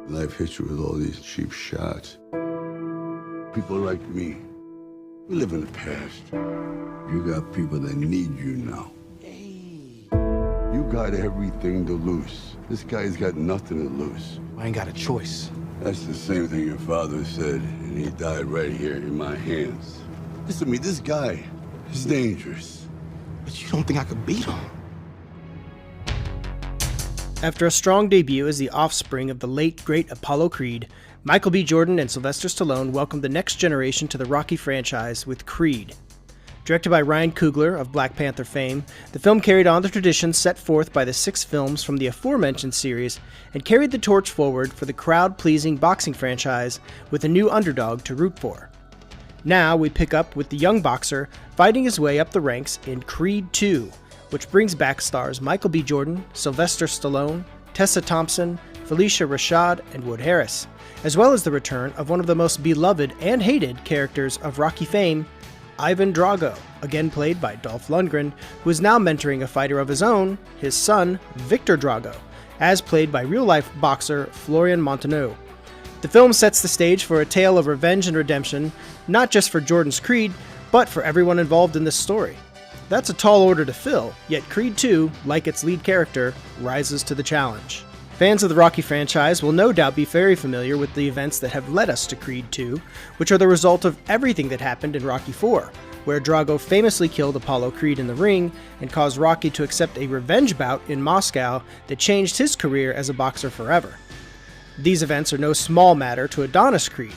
Life hits you with all these cheap shots. People like me, we live in the past. You got people that need you now. You got everything to lose. This guy's got nothing to lose. I ain't got a choice. That's the same thing your father said, and he died right here in my hands. Listen to me, this guy is dangerous. But you don't think I could beat him? After a strong debut as the offspring of the late, great Apollo Creed, Michael B. Jordan and Sylvester Stallone welcomed the next generation to the Rocky franchise with Creed. Directed by Ryan Coogler of Black Panther fame, the film carried on the tradition set forth by the 6 films from the aforementioned series and carried the torch forward for the crowd-pleasing boxing franchise with a new underdog to root for. Now we pick up with the young boxer fighting his way up the ranks in Creed 2, which brings back stars Michael B. Jordan, Sylvester Stallone, Tessa Thompson, Felicia Rashad, and Wood Harris, as well as the return of one of the most beloved and hated characters of Rocky fame, Ivan Drago, again played by Dolph Lundgren, who is now mentoring a fighter of his own, his son, Victor Drago, as played by real-life boxer Florian Montaño. The film sets the stage for a tale of revenge and redemption, not just for Jordan's Creed, but for everyone involved in this story. That's a tall order to fill, yet Creed 2, like its lead character, rises to the challenge. Fans of the Rocky franchise will no doubt be very familiar with the events that have led us to Creed 2, which are the result of everything that happened in Rocky 4, where Drago famously killed Apollo Creed in the ring and caused Rocky to accept a revenge bout in Moscow that changed his career as a boxer forever. These events are no small matter to Adonis Creed.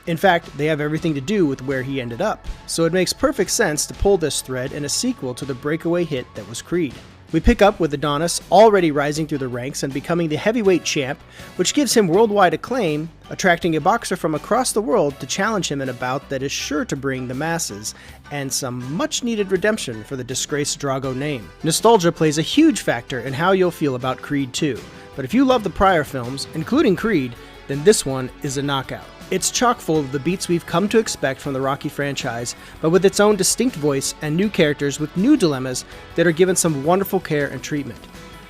In fact, they have everything to do with where he ended up, so it makes perfect sense to pull this thread in a sequel to the breakaway hit that was Creed. We pick up with Adonis already rising through the ranks and becoming the heavyweight champ, which gives him worldwide acclaim, attracting a boxer from across the world to challenge him in a bout that is sure to bring the masses, and some much-needed redemption for the disgraced Drago name. Nostalgia plays a huge factor in how you'll feel about Creed 2, but if you love the prior films, including Creed, then this one is a knockout. It's chock full of the beats we've come to expect from the Rocky franchise, but with its own distinct voice and new characters with new dilemmas that are given some wonderful care and treatment.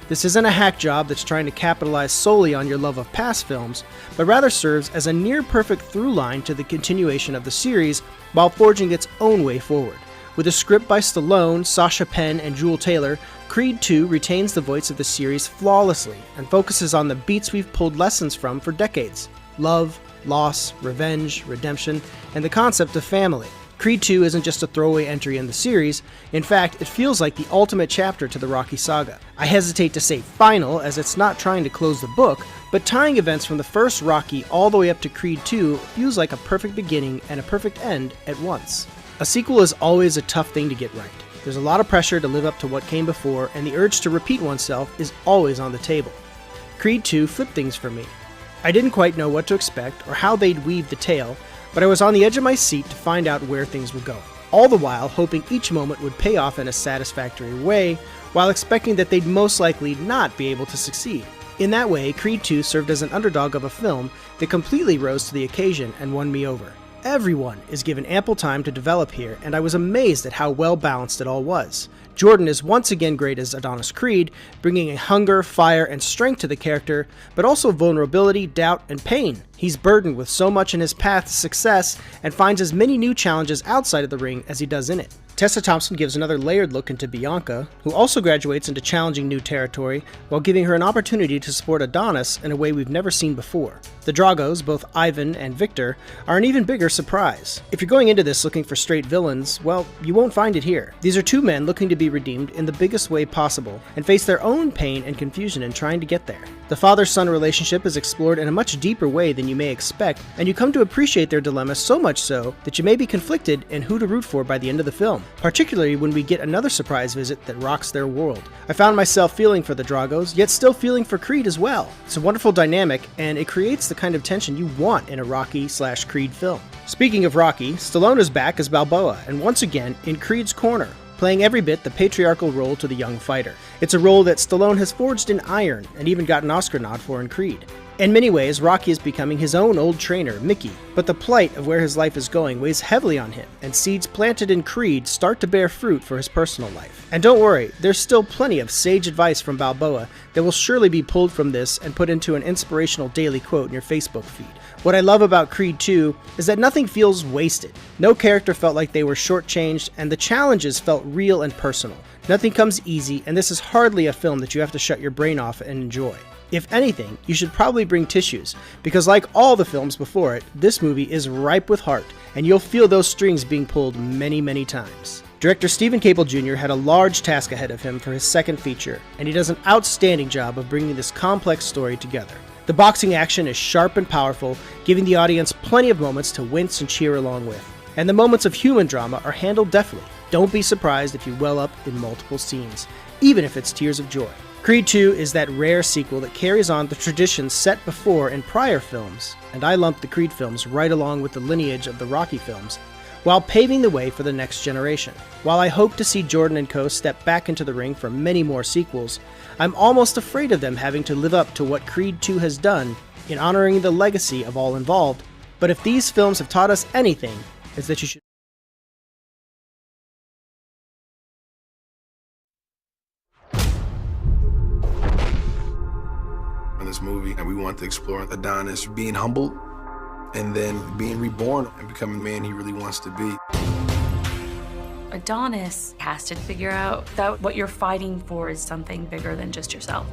This isn't a hack job that's trying to capitalize solely on your love of past films, but rather serves as a near-perfect through line to the continuation of the series while forging its own way forward. With a script by Stallone, Sasha Penn, and Jewel Taylor, Creed 2 retains the voice of the series flawlessly and focuses on the beats we've pulled lessons from for decades: love, loss, revenge, redemption, and the concept of family. Creed 2 isn't just a throwaway entry in the series. In fact, it feels like the ultimate chapter to the Rocky saga. I hesitate to say final, as it's not trying to close the book, but tying events from the first Rocky all the way up to Creed 2 feels like a perfect beginning and a perfect end at once. A sequel is always a tough thing to get right. There's a lot of pressure to live up to what came before, and the urge to repeat oneself is always on the table. Creed 2 flipped things for me. I didn't quite know what to expect or how they'd weave the tale, but I was on the edge of my seat to find out where things would go, all the while hoping each moment would pay off in a satisfactory way, while expecting that they'd most likely not be able to succeed. In that way, Creed 2 served as an underdog of a film that completely rose to the occasion and won me over. Everyone is given ample time to develop here, and I was amazed at how well balanced it all was. Jordan is once again great as Adonis Creed, bringing a hunger, fire, and strength to the character, but also vulnerability, doubt, and pain. He's burdened with so much in his path to success, and finds as many new challenges outside of the ring as he does in it. Tessa Thompson gives another layered look into Bianca, who also graduates into challenging new territory, while giving her an opportunity to support Adonis in a way we've never seen before. The Dragos, both Ivan and Victor, are an even bigger surprise. If you're going into this looking for straight villains, well, you won't find it here. These are two men looking to be redeemed in the biggest way possible, and face their own pain and confusion in trying to get there. The father-son relationship is explored in a much deeper way than you may expect, and you come to appreciate their dilemma so much so that you may be conflicted in who to root for by the end of the film, particularly when we get another surprise visit that rocks their world. I found myself feeling for the Dragos, yet still feeling for Creed as well. It's a wonderful dynamic, and it creates the kind of tension you want in a Rocky/Creed film. Speaking of Rocky, Stallone is back as Balboa, and once again in Creed's corner, playing every bit the patriarchal role to the young fighter. It's a role that Stallone has forged in iron and even got an Oscar nod for in Creed. In many ways, Rocky is becoming his own old trainer, Mickey, But the plight of where his life is going weighs heavily on him, and seeds planted in Creed start to bear fruit for his personal life. And don't worry, there's still plenty of sage advice from Balboa that will surely be pulled from this and put into an inspirational daily quote in your Facebook feed. What I love about Creed 2 is that nothing feels wasted. No character felt like they were shortchanged, and the challenges felt real and personal. Nothing comes easy, and this is hardly a film that you have to shut your brain off and enjoy. If anything, you should probably bring tissues, because like all the films before it, this movie is ripe with heart, and you'll feel those strings being pulled many, many times. Director Stephen Cable Jr. had a large task ahead of him for his second feature, and he does an outstanding job of bringing this complex story together. The boxing action is sharp and powerful, giving the audience plenty of moments to wince and cheer along with. And the moments of human drama are handled deftly. Don't be surprised if you well up in multiple scenes, even if it's tears of joy. Creed 2 is that rare sequel that carries on the traditions set before in prior films, and I lump the Creed films right along with the lineage of the Rocky films, while paving the way for the next generation. While I hope to see Jordan and co step back into the ring for many more sequels, I'm almost afraid of them having to live up to what Creed 2 has done in honoring the legacy of all involved, but if these films have taught us anything, it's that you should this movie, and we want to explore Adonis being humbled and then being reborn and becoming the man he really wants to be. Adonis has to figure out that what you're fighting for is something bigger than just yourself.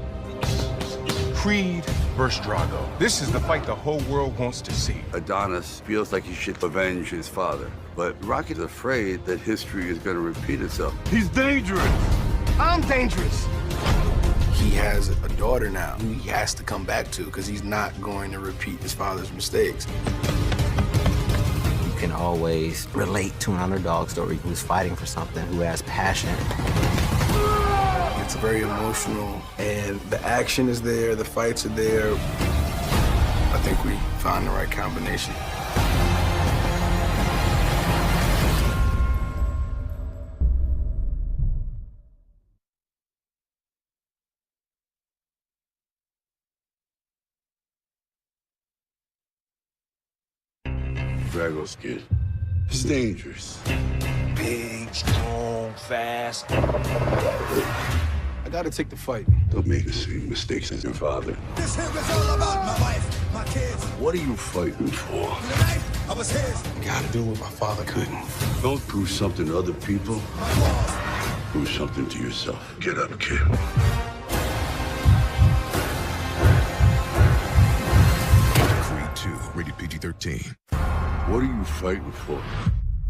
Creed versus Drago. This is the fight the whole world wants to see. Adonis feels like he should avenge his father, but Rocky's afraid that history is going to repeat itself. He's dangerous. I'm dangerous. He has a daughter now who he has to come back to because he's not going to repeat his father's mistakes. You can always relate to an underdog story who's fighting for something, who has passion. It's very emotional, and the action is there, the fights are there. I think we found the right combination. Drago's kid. It's dangerous. Big, strong, fast. I gotta take the fight. Don't make the same mistakes as your father. This here is all about my wife, my kids. What are you fighting for? Tonight, I was his. I gotta do what my father couldn't. Don't prove something to other people. Prove something to yourself. Get up, kid. Creed 2, rated PG-13. What are you fighting for?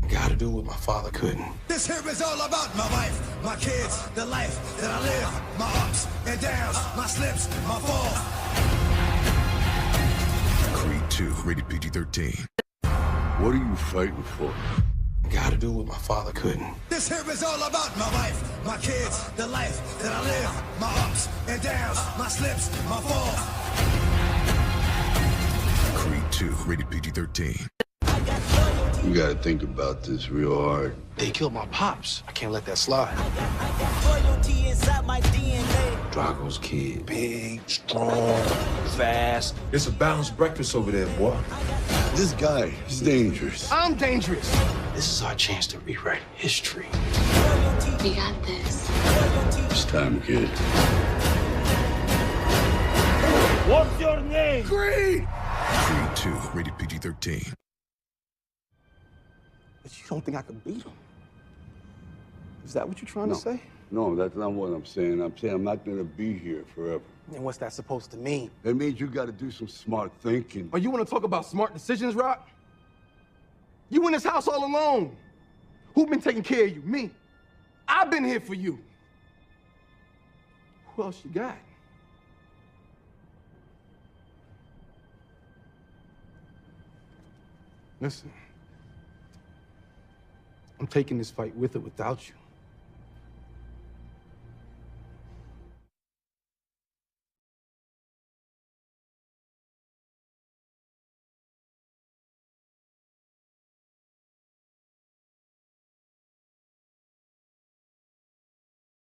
I gotta do what my father couldn't. This here is all about my wife, my kids, the life that I live, my ups and downs, my slips, my falls. Creed 2, rated PG-13. What are you fighting for? I gotta do what my father couldn't. This here is all about my wife, my kids, the life that I live, my ups and downs, my slips, my falls. Creed 2, rated PG-13. You gotta think about this real hard. They killed my pops. I can't let that slide. Drago's kid. Big, strong, fast. It's a balanced breakfast over there, boy. This guy is dangerous. I'm dangerous. This is our chance to rewrite history. You got this. It's time, kid. What's your name? Creed! Creed 2, rated PG-13. But you don't think I could beat him? Is that what you're trying to say? No, that's not what I'm saying. I'm saying I'm not gonna be here forever. And what's that supposed to mean? That means you gotta do some smart thinking. Oh, you want to talk about smart decisions, Rock? You in this house all alone. Who been taking care of you? Me. I've been here for you. Who else you got? Listen. I'm taking this fight with or without you.